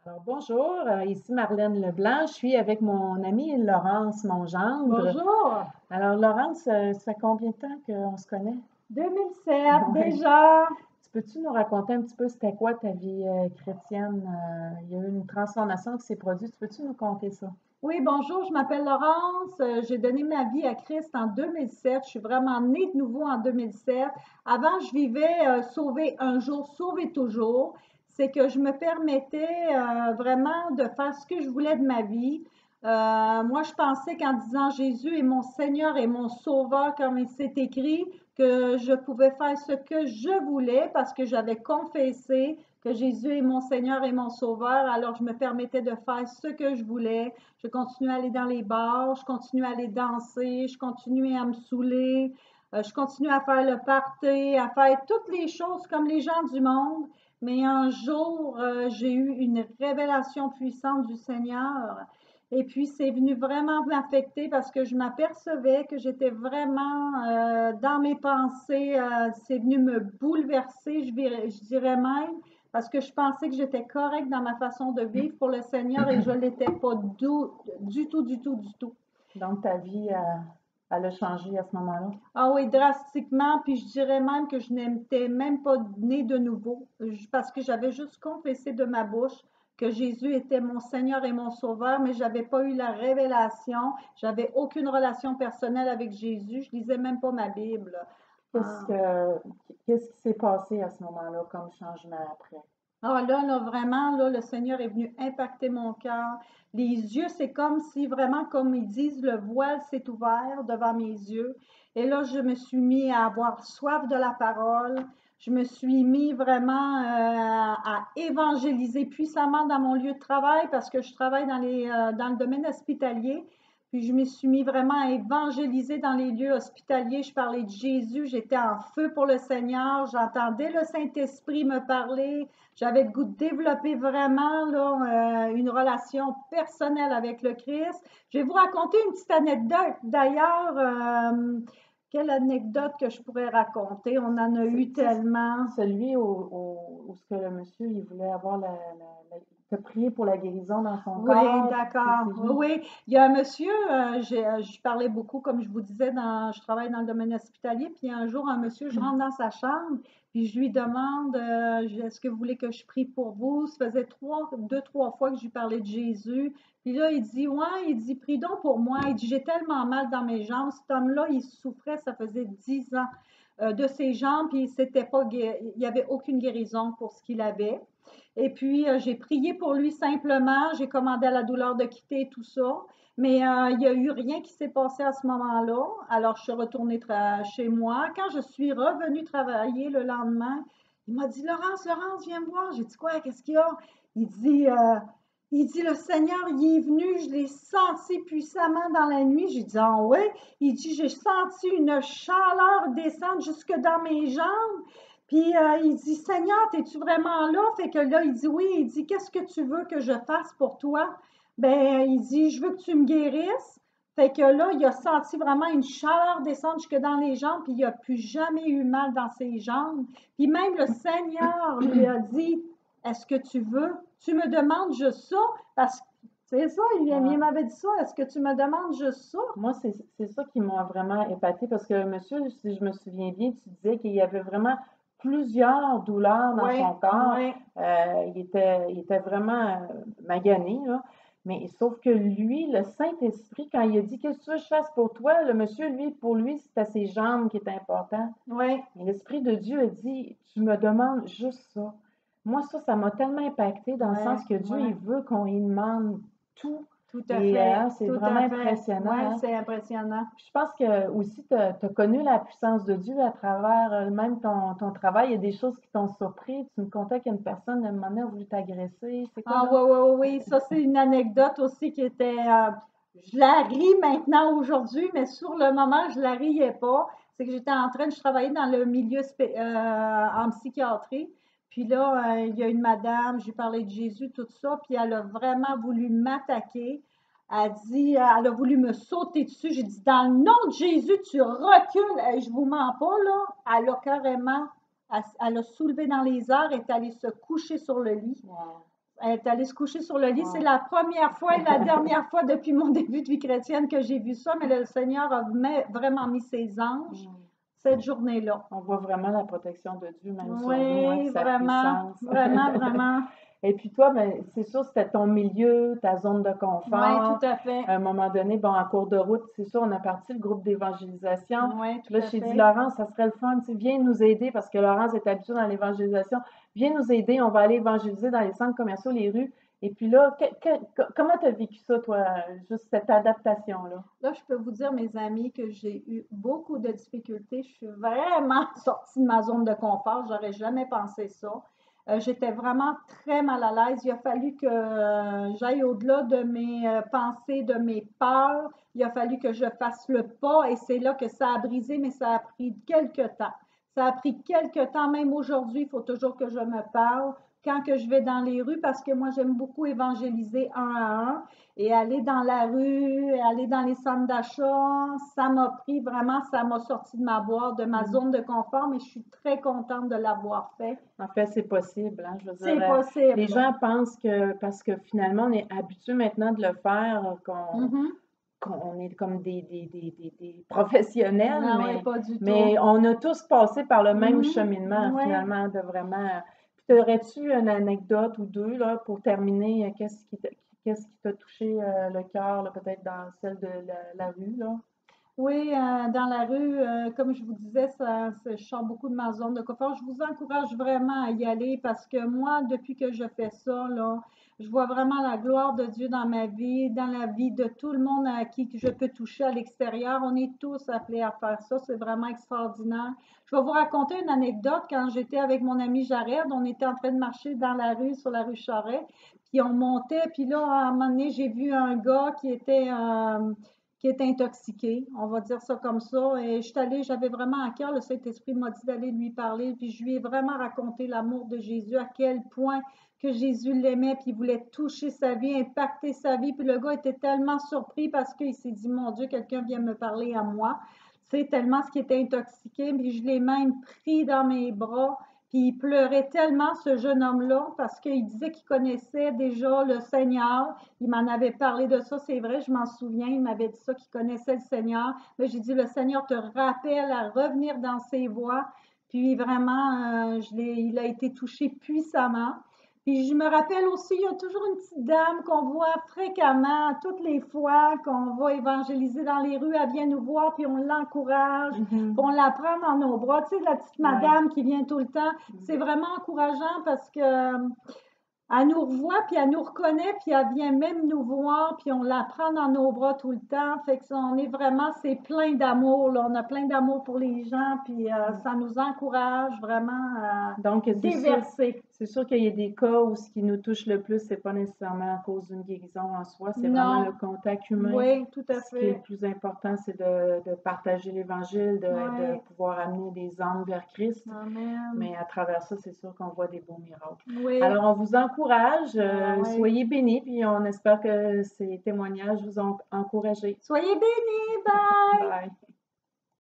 Alors bonjour, ici Marlène Leblanc. Je suis avec mon amie Laurence Mongendre. Bonjour! Alors Laurence, ça fait combien de temps qu'on se connaît? 2007 Ouais. déjà. Peux-tu nous raconter un petit peu c'était quoi ta vie chrétienne? Il y a eu une transformation qui s'est produite. Peux-tu nous conter ça? Oui, bonjour, je m'appelle Laurence. J'ai donné ma vie à Christ en 2007. Je suis vraiment née de nouveau en 2007. Avant, je vivais sauver un jour, sauver toujours. C'est que je me permettais vraiment de faire ce que je voulais de ma vie. Moi, je pensais qu'en disant Jésus est mon Seigneur et mon Sauveur, comme il s'est écrit, que je pouvais faire ce que je voulais parce que j'avais confessé que Jésus est mon Seigneur et mon Sauveur. Alors, je me permettais de faire ce que je voulais. Je continue à aller dans les bars, je continue à aller danser, je continue à me saouler, je continue à faire le party, à faire toutes les choses comme les gens du monde. Mais un jour, j'ai eu une révélation puissante du Seigneur. Et puis, c'est venu vraiment m'affecter parce que je m'apercevais que j'étais vraiment dans mes pensées. C'est venu me bouleverser, je dirais même, parce que je pensais que j'étais correcte dans ma façon de vivre pour le Seigneur et je ne l'étais pas du tout, du tout, du tout. Donc ta vie, elle a changé à ce moment-là? Ah oui, drastiquement, puis je dirais même que je n'étais même pas née de nouveau, parce que j'avais juste confessé de ma bouche que Jésus était mon Seigneur et mon Sauveur, mais j'avais pas eu la révélation, j'avais aucune relation personnelle avec Jésus, je lisais même pas ma Bible. Qu'est-ce Ah. que qu'est-ce qui s'est passé à ce moment-là comme changement après? Ah là, vraiment, là, le Seigneur est venu impacter mon cœur. Les yeux, c'est comme si vraiment, comme ils disent, le voile s'est ouvert devant mes yeux. Et là, je me suis mis à avoir soif de la parole. Je me suis mis vraiment à évangéliser puissamment dans mon lieu de travail parce que je travaille dans le domaine hospitalier. Puis je me suis mis vraiment à évangéliser dans les lieux hospitaliers. Je parlais de Jésus, j'étais en feu pour le Seigneur, j'entendais le Saint-Esprit me parler. J'avais le goût de développer vraiment là, une relation personnelle avec le Christ. Je vais vous raconter une petite anecdote. D'ailleurs, quelle anecdote que je pourrais raconter? On en a eu Ça, tellement. celui où ce que le monsieur, il voulait avoir il t'a prié pour la guérison dans son Oui, corps, puis d'accord. c'est Oui, lui. oui. Il y a un monsieur, je parlais beaucoup, comme je vous disais, je travaille dans le domaine hospitalier, puis un jour, un monsieur, je rentre dans sa chambre, puis je lui demande, est-ce que vous voulez que je prie pour vous? Ça faisait deux, trois fois que je lui parlais de Jésus. Puis là, il dit, ouais, il dit, prie donc pour moi. Il dit, j'ai tellement mal dans mes jambes. Cet homme-là, il souffrait, ça faisait 10 ans de ses jambes, puis il n'y avait aucune guérison pour ce qu'il avait. Et puis, j'ai prié pour lui simplement. J'ai commandé à la douleur de quitter tout ça. Mais il n'y a eu rien qui s'est passé à ce moment-là. Alors, je suis retournée chez moi. Quand je suis revenue travailler le lendemain, il m'a dit, Laurence, Laurence, viens me voir. J'ai dit, quoi? Qu'est-ce qu'il y a? Il dit, euh, il dit, le Seigneur, il est venu. Je l'ai senti puissamment dans la nuit. J'ai dit, ah ouais? Il dit, j'ai senti une chaleur descendre jusque dans mes jambes. Puis il dit, Seigneur, es-tu vraiment là? Fait que là, il dit, oui, il dit, qu'est-ce que tu veux que je fasse pour toi? Ben, il dit, je veux que tu me guérisses. Fait que là, il a senti vraiment une chaleur descendre jusque dans les jambes, puis il n'a plus jamais eu mal dans ses jambes. Puis même le Seigneur lui a dit, est-ce que tu veux? Tu me demandes juste ça? Parce que c'est ça, il Ouais. m'avait dit ça, est-ce que tu me demandes juste ça? Moi, c'est ça qui m'a vraiment épatée parce que monsieur, si je me souviens bien, tu disais qu'il y avait vraiment plusieurs douleurs dans Oui, son corps. oui. Il était vraiment magané, là. Mais sauf que lui, le Saint-Esprit, quand il a dit qu'est-ce que tu veux que je fasse pour toi, le monsieur, lui, pour lui, c'était ses jambes qui étaient importantes. Oui, Mais l'Esprit de Dieu a dit, tu me demandes juste ça. Moi, ça m'a tellement impacté dans le oui, sens que Dieu, oui. il veut qu'on lui demande tout. Tout à Et fait, c'est tout vraiment à fait. impressionnant, Ouais, hein. c'est impressionnant. Puis je pense que aussi, tu as connu la puissance de Dieu à travers même ton travail. Il y a des choses qui t'ont surpris. Tu me contais qu'une personne, à un moment donné, a voulu t'agresser. C'est quoi Ah donc? oui, oui, oui, oui. Ça, c'est une anecdote aussi qui était. Je la ris maintenant aujourd'hui, mais sur le moment, je la riais pas. C'est que je travaillais dans le milieu en psychiatrie. Puis là, il y a une madame, j'ai parlé de Jésus, tout ça, puis elle a vraiment voulu m'attaquer. Elle a voulu me sauter dessus. J'ai dit, dans le nom de Jésus, tu recules. Hey, je vous mens pas, là. Elle a carrément, elle a soulevé dans les airs et est allée se coucher sur le lit. Wow. Elle est allée se coucher sur le lit. C'est Wow. la première fois et la dernière fois depuis mon début de vie chrétienne que j'ai vu ça, mais le Seigneur a vraiment mis ses anges Mm. cette journée-là. On voit vraiment la protection de Dieu même sur nous, hein, Oui, sa vraiment, puissance. vraiment, vraiment. Et puis toi, ben, c'est sûr, c'était ton milieu, ta zone de Oui, tout confort. à fait. À un moment donné, bon, en cours de route, c'est sûr, on a parti le groupe d'évangélisation. Oui, Puis là, tout à j'ai dit, fait. Laurence, ça serait le fun, tu sais, viens nous aider parce que Laurence est habituée dans l'évangélisation. Viens nous aider, on va aller évangéliser dans les centres commerciaux, les rues. Et puis là, comment tu as vécu ça, toi, juste cette adaptation-là? Là, je peux vous dire, mes amis, que j'ai eu beaucoup de difficultés. Je suis vraiment sortie de ma zone de confort. J'aurais jamais pensé ça. J'étais vraiment très mal à l'aise. Il a fallu que j'aille au-delà de mes pensées, de mes peurs. Il a fallu que je fasse le pas et c'est là que ça a brisé, mais ça a pris quelques temps. Ça a pris quelques temps, même aujourd'hui, il faut toujours que je me parle quand que je vais dans les rues parce que moi, j'aime beaucoup évangéliser un à un. Et aller dans la rue, aller dans les centres d'achat, ça m'a pris vraiment, ça m'a sorti de ma boîte, de ma Mhm. zone de confort, mais je suis très contente de l'avoir fait. En fait, c'est possible, hein, je veux dire, C'est les possible. gens pensent que parce que finalement, on est habitué maintenant de le faire, Mhm. qu'on est comme des professionnels, Non, oui, pas du mais tout. on a tous passé par le même Mhm. cheminement, Oui. finalement, de vraiment. Puis, aurais-tu une anecdote ou deux, là, pour terminer, qu'est-ce qui t'a touché le cœur, là, peut-être dans celle de la rue, là? Oui, dans la rue, comme je vous disais, je sors beaucoup de ma zone de confort. Je vous encourage vraiment à y aller parce que moi, depuis que je fais ça, là, je vois vraiment la gloire de Dieu dans ma vie, dans la vie de tout le monde à qui que je peux toucher à l'extérieur. On est tous appelés à faire ça. C'est vraiment extraordinaire. Je vais vous raconter une anecdote. Quand j'étais avec mon ami Jared, on était en train de marcher dans la rue, sur la rue Charest, puis on montait, puis là, à un moment donné, j'ai vu un gars qui était intoxiqué, on va dire ça comme ça. Et je suis allée, j'avais vraiment à cœur, le Saint-Esprit m'a dit d'aller lui parler, puis je lui ai vraiment raconté l'amour de Jésus, à quel point que Jésus l'aimait, puis il voulait toucher sa vie, impacter sa vie. Puis le gars était tellement surpris parce qu'il s'est dit, mon Dieu, quelqu'un vient me parler à moi. C'est tellement ce qui était intoxiqué, puis je l'ai même pris dans mes bras. Puis il pleurait tellement, ce jeune homme-là, parce qu'il disait qu'il connaissait déjà le Seigneur. Il m'en avait parlé de ça, c'est vrai, je m'en souviens. Il m'avait dit ça, qu'il connaissait le Seigneur. Mais j'ai dit, le Seigneur te rappelle à revenir dans ses voies. Puis vraiment, il a été touché puissamment. Puis je me rappelle aussi, il y a toujours une petite dame qu'on voit fréquemment, toutes les fois qu'on va évangéliser dans les rues, elle vient nous voir, puis on l'encourage, puis on Mhm. la prend dans nos bras. Tu sais, la petite Ouais. madame qui vient tout le temps, c'est vraiment encourageant parce que elle nous revoit, puis elle nous reconnaît, puis elle vient même nous voir, puis on la prend dans nos bras tout le temps. Fait que on est vraiment, c'est plein d'amour, là. On a plein d'amour pour les gens, puis ça nous encourage vraiment à Donc, déverser. c'est sûr qu'il y a des cas où ce qui nous touche le plus, c'est pas nécessairement à cause d'une guérison en soi, c'est vraiment le Non, contact humain. oui, tout à Puis ce qui est le fait. plus important, c'est de partager l'Évangile, de Oui, pouvoir amener des âmes vers Christ. amen. Mais à travers ça, c'est sûr qu'on voit des beaux miracles. Oui, Alors, on vous encourage, oui. soyez bénis, puis on espère que ces témoignages vous ont encouragé. Soyez bénis, bye! Bye.